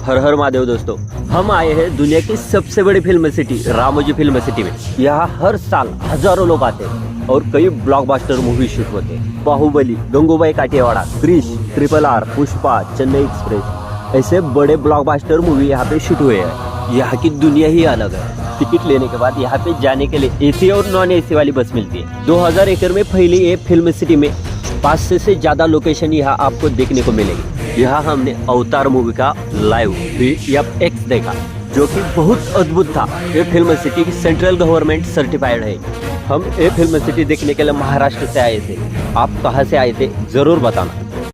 हर हर महादेव दोस्तों, हम आए हैं दुनिया की सबसे बड़ी film city Ramoji film city में। यहाँ हर साल हजारों लोग आते हैं और कई ब्लॉकबस्टर मूवी शूट होते हैं। बाहुबली, गंगूबाई काठियावाड़, क्रिश, RRR, पुष्पा, चेन्नई एक्सप्रेस, ऐसे बड़े ब्लॉकबस्टर मूवी यहाँ पे शूट हुए हैं। यहाँ की दुनिया ही अलग है। टिकट लेने के बाद यहाँ पे जाने के लिए एसी और नॉन एसी वाली बस मिलती है। 2000 एकड़ में फैली ये फिल्म सिटी में 500 से ज्यादा लोकेशन यहाँ आपको देखने को मिलेगी। यहाँ हमने अवतार मूवी का लाइव VFX देखा, जो कि बहुत अद्भुत था। ये फिल्म सिटी की सेंट्रल गवर्नमेंट सर्टिफाइड है। हम ये फिल्म सिटी देखने के लिए महाराष्ट्र से आए थे। आप कहाँ से आए थे जरूर बताना।